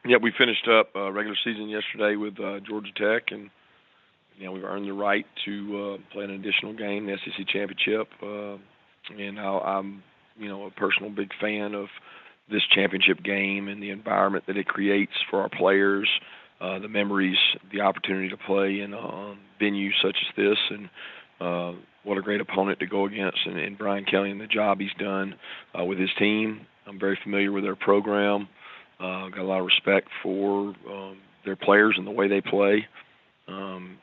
Yeah, we finished up regular season yesterday with Georgia Tech, and we've earned the right to play an additional game, the SEC championship. And I'm, a personal big fan of this championship game and the environment that it creates for our players, the memories, the opportunity to play in venues such as this, and what a great opponent to go against, and Brian Kelly and the job he's done with his team. I'm very familiar with their program. Got a lot of respect for their players and the way they play. And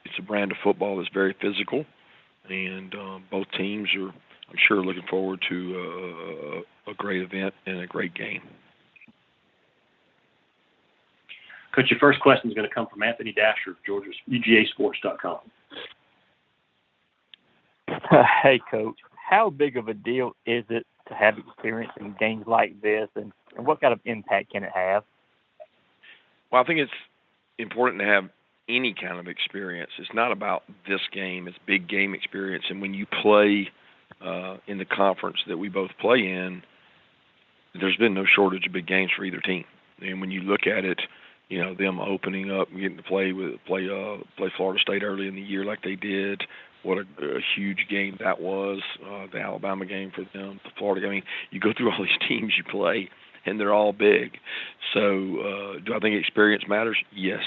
it's a brand of football that's very physical. And both teams are, I'm sure, looking forward to a great event and a great game. Coach, your first question is going to come from Anthony Dasher of Georgia's UGAsports.com. Hey, Coach. How big of a deal is it to have experience in games like this, and what kind of impact can it have? Well, I think it's important to have any kind of experience. It's not about this game. It's big game experience. And when you play in the conference that we both play in, there's been no shortage of big games for either team. And when you look at it, them opening up and getting to play Florida State early in the year like they did, what a huge game that was, the Alabama game for them, the Florida game. You go through all these teams you play, and they're all big. So do I think experience matters? Yes.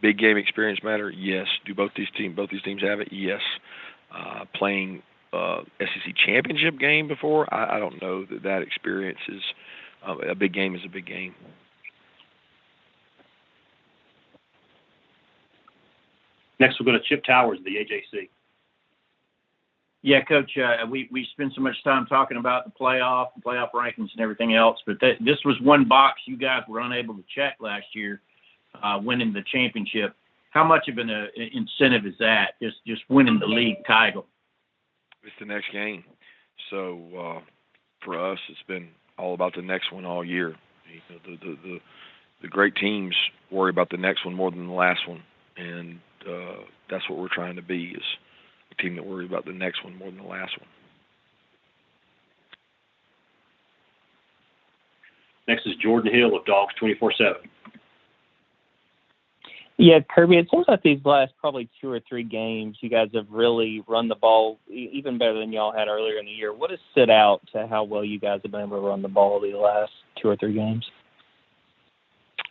Big game experience matter? Yes. Do both these teams have it? Yes. Playing SEC championship game before, I don't know that experience is a big game is a big game. Next, we'll go to Chip Towers of the AJC. Yeah, Coach, we spend so much time talking about the playoff rankings and everything else, but this was one box you guys were unable to check last year, winning the championship. How much of an incentive is that, just winning the league title? It's the next game. So for us, it's been all about the next one all year. The great teams worry about the next one more than the last one, and that's what we're trying to be, is a team that worries about the next one more than the last one. Next is Jordan Hill of Dogs 24/7. Yeah, Kirby, it seems like these last probably 2 or 3 games, you guys have really run the ball even better than y'all had earlier in the year. What has stood out to how well you guys have been able to run the ball the last 2 or 3 games?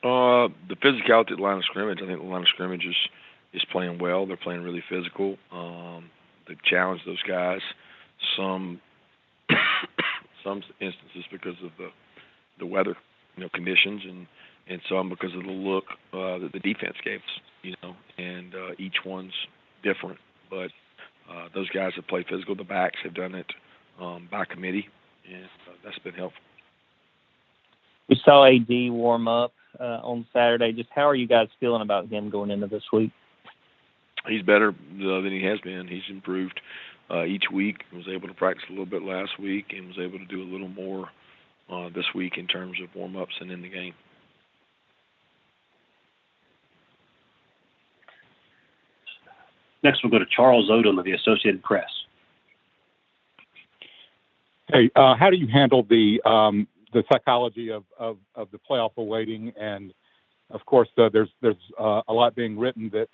The physicality at the line of scrimmage. I think the line of scrimmage is playing well. They're playing really physical. They've challenged those guys. Some instances because of the weather, conditions, and some because of the look that the defense gave us, and each one's different. But those guys have played physical. The backs have done it by committee, and that's been helpful. We saw AD warm up on Saturday. Just how are you guys feeling about him going into this week? He's better than he has been. He's improved each week. Was able to practice a little bit last week and was able to do a little more this week in terms of warm-ups and in the game. Next, we'll go to Charles Odom of the Associated Press. Hey, how do you handle the psychology of the playoff awaiting? And of course, there's a lot being written that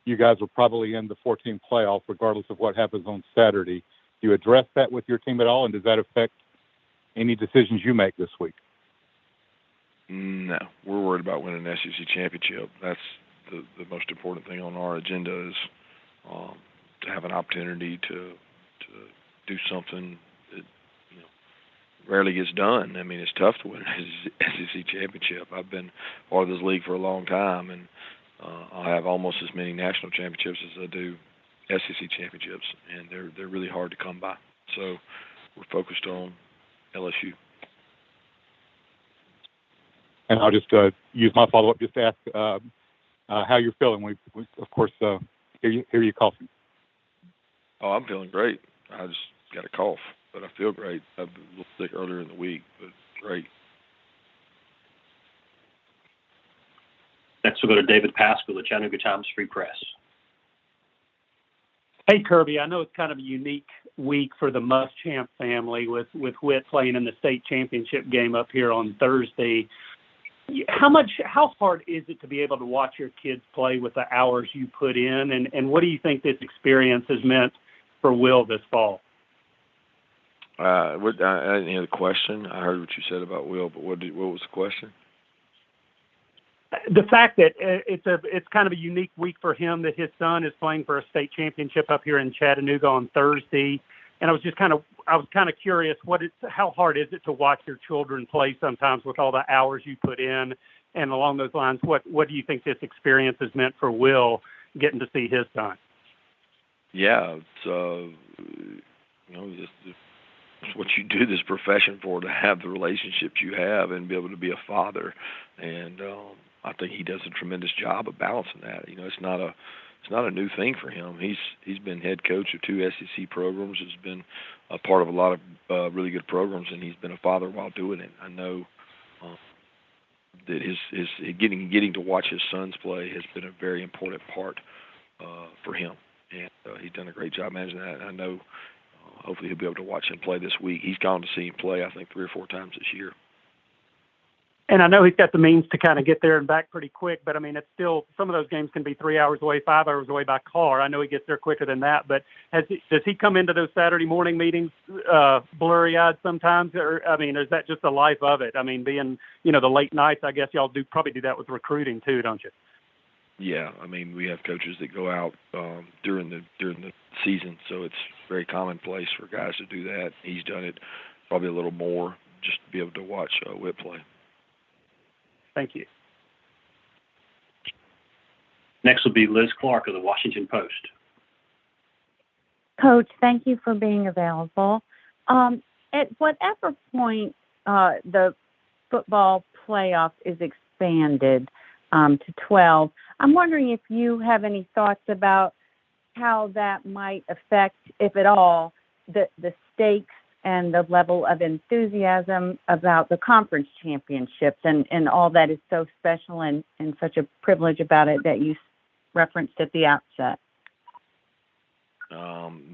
you guys are probably in the 14 playoff regardless of what happens on Saturday. Do you address that with your team at all, and does that affect any decisions you make this week? No, we're worried about winning an SEC championship. That's the most important thing on our agenda, is to have an opportunity to do something that rarely gets done. I mean, it's tough to win an SEC championship. I've been part of this league for a long time, and I have almost as many national championships as I do SEC championships, and they're really hard to come by. So we're focused on LSU. And I'll just use my follow-up just to ask how you're feeling. We of course, hear you coughing. Oh, I'm feeling great. I just got a cough, but I feel great. I've been a little sick earlier in the week, but great. Next, we'll go to David Pascal, the Chattanooga Times Free Press. Hey, Kirby, I know it's kind of a unique week for the Muschamp family with Whit playing in the state championship game up here on Thursday. How hard is it to be able to watch your kids play with the hours you put in, and what do you think this experience has meant for Will this fall? I didn't hear the question. I heard what you said about Will, but what was the question? The fact that it's kind of a unique week for him that his son is playing for a state championship up here in Chattanooga on Thursday, and I was kind of curious how hard is it to watch your children play sometimes with all the hours you put in, and along those lines, what do you think this experience has meant for Will getting to see his son? Yeah, it's it's what you do this profession for, to have the relationships you have and be able to be a father, and I think he does a tremendous job of balancing that. It's not a new thing for him. He's been head coach of 2 SEC programs. Has been a part of a lot of really good programs, and he's been a father while doing it. I know that his getting to watch his sons play has been a very important part for him, and he's done a great job managing that. And I know hopefully he'll be able to watch him play this week. He's gone to see him play, I think, 3 or 4 times this year. And I know he's got the means to kind of get there and back pretty quick, but I mean, it's still, some of those games can be 3 hours away, 5 hours away by car. I know he gets there quicker than that, but does he come into those Saturday morning meetings blurry-eyed sometimes? Or, I mean, is that just the life of it? I mean, being, the late nights, I guess y'all probably do that with recruiting too, don't you? Yeah, I mean, we have coaches that go out during the season, so it's very commonplace for guys to do that. He's done it probably a little more just to be able to watch Whit play. Thank you. Next will be Liz Clark of the Washington Post. Coach, thank you for being available. At whatever point the football playoff is expanded to 12, I'm wondering if you have any thoughts about how that might affect, if at all, the stakes and the level of enthusiasm about the conference championships and all that is so special and such a privilege about it that you referenced at the outset.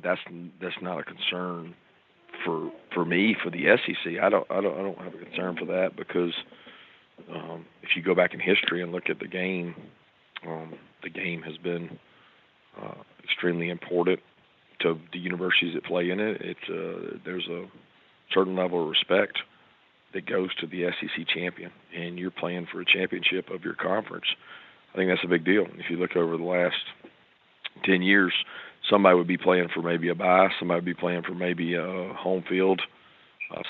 That's not a concern for me, for the SEC. I don't have a concern for that, because if you go back in history and look at the game has been extremely important to the universities that play in it. There's a certain level of respect that goes to the SEC champion, and you're playing for a championship of your conference. I think that's a big deal. If you look over the last 10 years, somebody would be playing for maybe a bye, somebody would be playing for maybe a home field,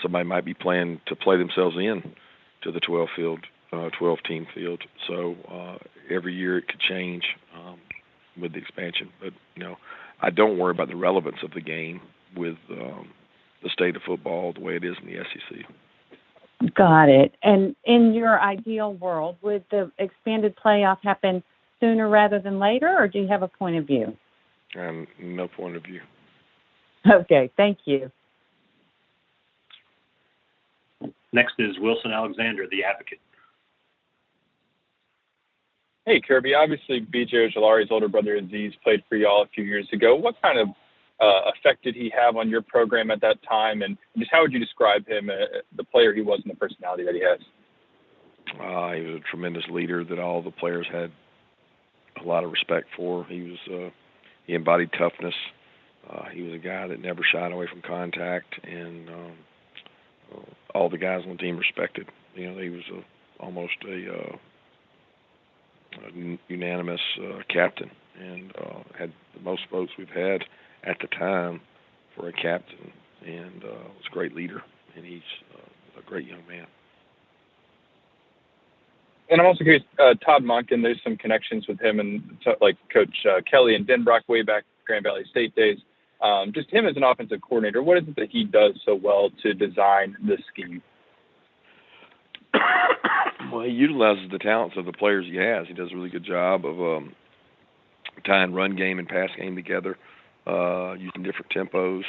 somebody might be playing to play themselves in to the 12-team field. So every year it could change with the expansion, but I don't worry about the relevance of the game with the state of football the way it is in the SEC. Got it. And in your ideal world, would the expanded playoff happen sooner rather than later, or do you have a point of view? No point of view. Okay, thank you. Next is Wilson Alexander, The Advocate. Hey, Kirby. Obviously, B.J. Ojolari's older brother Aziz played for y'all a few years ago. What kind of effect did he have on your program at that time, and just how would you describe him, the player he was and the personality that he has? He was a tremendous leader that all the players had a lot of respect for. He embodied toughness. He was a guy that never shied away from contact, and all the guys on the team respected. He was almost a unanimous captain, and had the most votes we've had at the time for a captain, and was a great leader, and he's a great young man. And I'm also curious, Todd Monken, there's some connections with him and like Coach Kelee and Denbrock way back Grand Valley State days. Just him as an offensive coordinator, what is it that he does so well to design this scheme? Well, he utilizes the talents of the players he has. He does a really good job of tying run game and pass game together, using different tempos.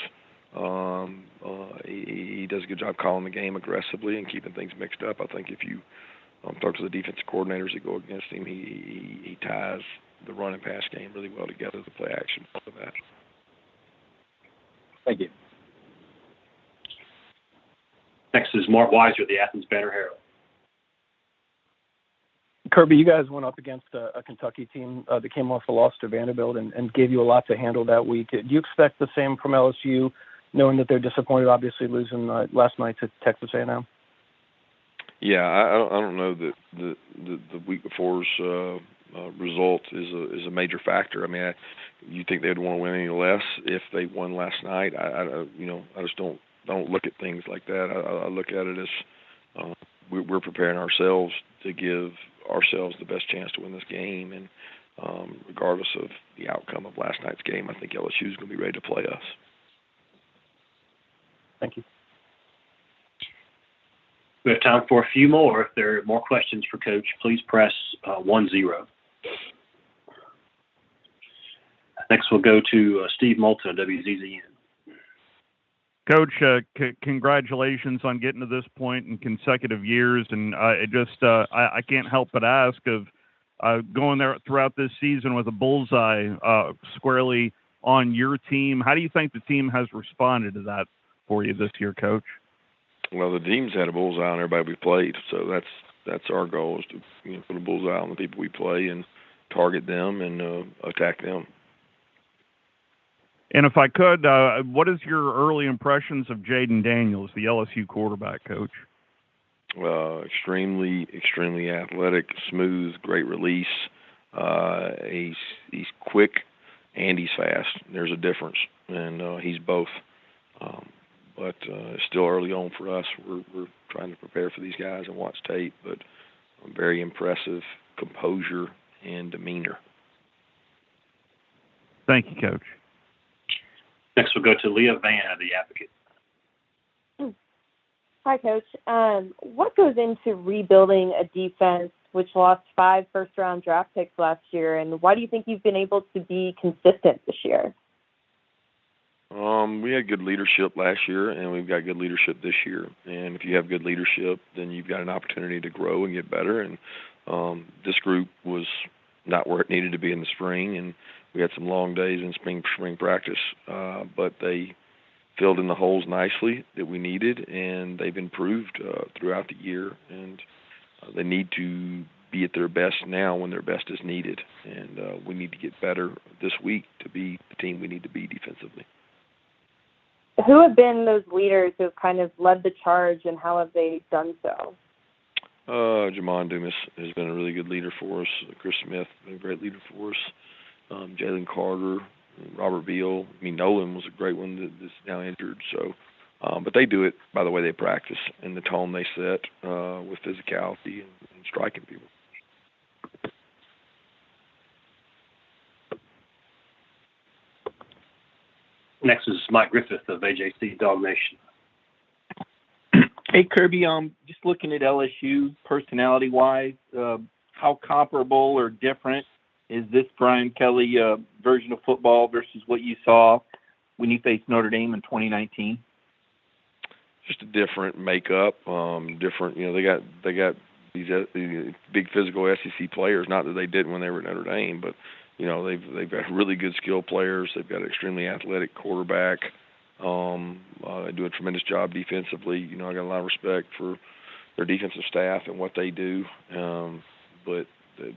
He does a good job calling the game aggressively and keeping things mixed up. I think if you talk to the defensive coordinators that go against him, he ties the run and pass game really well together, the play action part of that. Thank you. Next is Mark Weiser, the Athens Banner-Herald. Kirby, you guys went up against a Kentucky team that came off a loss to Vanderbilt and gave you a lot to handle that week. Do you expect the same from LSU, knowing that they're disappointed, obviously losing last night to Texas A&M? Yeah, I don't know that the week before's result is a major factor. I mean, you think they'd want to win any less if they won last night? I just don't look at things like that. I look at it as we're preparing ourselves to give ourselves the best chance to win this game, and regardless of the outcome of last night's game, I think LSU is going to be ready to play us. Thank you. We have time for a few more. If there are more questions for Coach, please press 10. Next, we'll go to Steve Moulton, WZZN. Coach, congratulations on getting to this point in consecutive years, and I can't help but ask of going there throughout this season with a bullseye squarely on your team. How do you think the team has responded to that for you this year, Coach? Well, the team's had a bullseye on everybody we played, so that's our goal, is to put a bullseye on the people we play and target them and attack them. And if I could, what is your early impressions of Jaden Daniels, the LSU quarterback, Coach? Extremely athletic, smooth, great release. He's quick and he's fast. There's a difference, and he's both. But it's still early on for us. We're trying to prepare for these guys and watch tape, but very impressive composure and demeanor. Thank you, Coach. Next, we'll go to Leah Van of The Advocate. Hi, Coach. What goes into rebuilding a defense which lost 5 first-round draft picks last year, and why do you think you've been able to be consistent this year? We had good leadership last year, and we've got good leadership this year. And if you have good leadership, then you've got an opportunity to grow and get better. And this group was not where it needed to be in the spring, and we had some long days in spring practice, but they filled in the holes nicely that we needed, and they've improved throughout the year. And they need to be at their best now when their best is needed. And we need to get better this week to be the team we need to be defensively. Who have been those leaders who have kind of led the charge, and how have they done so? Jamon Dumas has been a really good leader for us. Chris Smith has been a great leader for us. Jalen Carter, Robert Beal. I mean, Nolan was a great one that's now injured. So, but they do it by the way they practice and the tone they set with physicality and striking people. Next is Mike Griffith of AJC Dog Nation. Hey, Kirby, just looking at LSU personality-wise, how comparable or different is this Brian Kelee version of football versus what you saw when you faced Notre Dame in 2019? Just a different makeup, different. They got these big physical SEC players. Not that they didn't when they were at Notre Dame, but they've got really good skill players. They've got an extremely athletic quarterback. They do a tremendous job defensively. I got a lot of respect for their defensive staff and what they do. But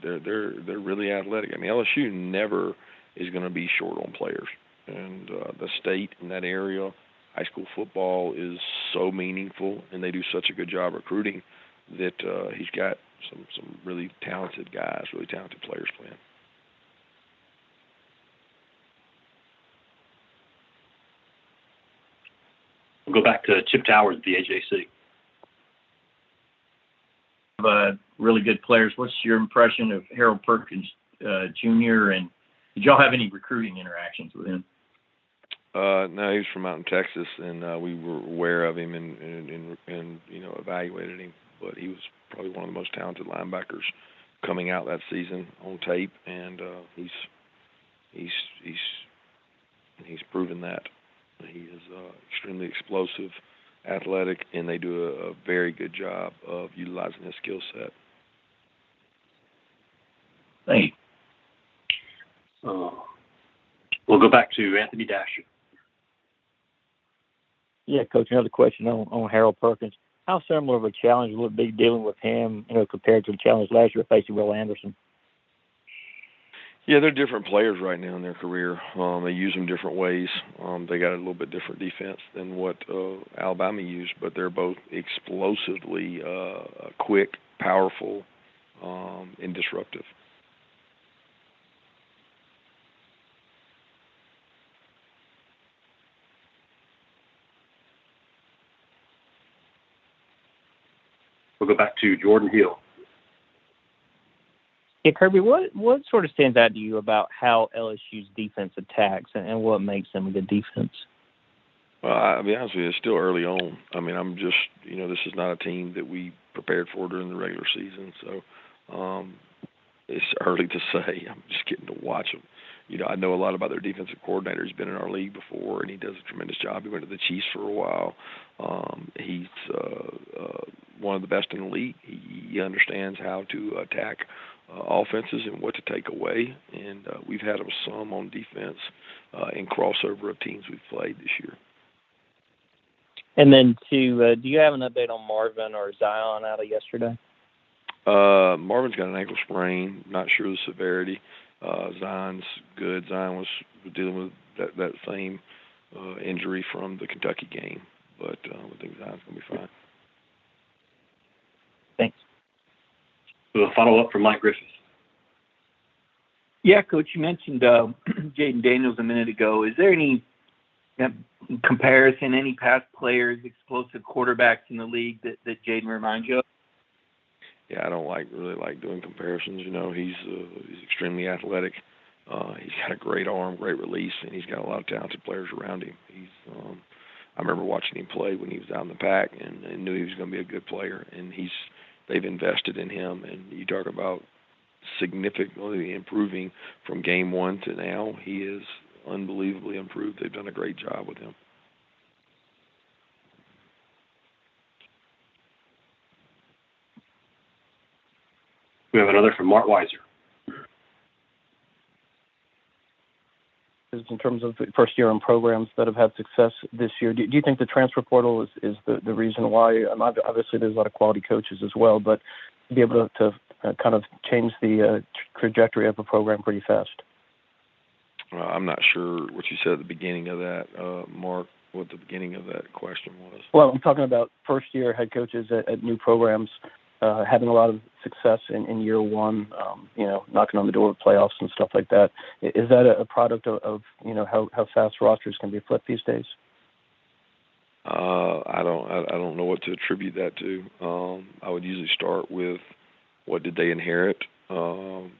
they're really athletic. I mean, LSU never is going to be short on players. And the state in that area, high school football is so meaningful, and they do such a good job recruiting that he's got some really talented guys, really talented players playing. We'll go back to Chip Towers at the AJC. Really good players. What's your impression of Harold Perkins Jr., and did y'all have any recruiting interactions with him? No, he was from out in Texas, and we were aware of him and evaluated him. But he was probably one of the most talented linebackers coming out that season on tape, and he's proven that. He is extremely explosive, athletic, and they do a very good job of utilizing his skill set. Thank you. We'll go back to Anthony Dasher. Yeah, Coach, another question on Harold Perkins. How similar of a challenge will it be dealing with him, compared to the challenge last year facing Will Anderson? Yeah, they're different players right now in their career. They use them different ways. They got a little bit different defense than what Alabama used, but they're both explosively quick, powerful, and disruptive. We'll go back to Jordan Hill. Yeah, Kirby, what sort of stands out to you about how LSU's defense attacks and what makes them a good defense? Well, I'll be honest with you, it's still early on. I mean, I'm just, this is not a team that we prepared for during the regular season, so it's early to say. I'm just getting to watch them. I know a lot about their defensive coordinator. He's been in our league before, and he does a tremendous job. He went to the Chiefs for a while. He's one of the best in the league. He understands how to attack offenses and what to take away, and we've had them some on defense in crossover of teams we've played this year. And then, do you have an update on Marvin or Zion out of yesterday? Marvin's got an ankle sprain. Not sure the severity. Zion's good. Zion was dealing with that same injury from the Kentucky game, but I think Zion's going to be fine. Thanks. So a follow-up from Mike Griffith. Yeah, Coach, you mentioned Jaden Daniels a minute ago. Is there any comparison, any past players, explosive quarterbacks in the league that Jaden reminds you of? Yeah, I don't really like doing comparisons. He's extremely athletic. He's got a great arm, great release, and he's got a lot of talented players around him. I remember watching him play when he was out in the pack, and knew he was going to be a good player. And they've invested in him. And you talk about significantly improving from game one to now. He is unbelievably improved. They've done a great job with him. We have another from Mark Weiser. In terms of first-year in programs that have had success this year, do you think the transfer portal is the reason why? Obviously, there's a lot of quality coaches as well, but to be able to kind of change the trajectory of a program pretty fast? I'm not sure what you said at the beginning of that, Mark, what the beginning of that question was. Well, I'm talking about first-year head coaches at new programs having a lot of success in year one, knocking on the door of playoffs and stuff like that. Is that a product of how fast rosters can be flipped these days? I don't know what to attribute that to. I would usually start with what did they inherit, and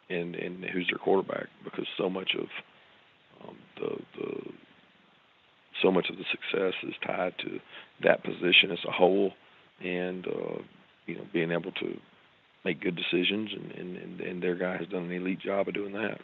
who's their quarterback, because so much of the success is tied to that position as a whole, and being able to make good decisions, and their guy has done an elite job of doing that.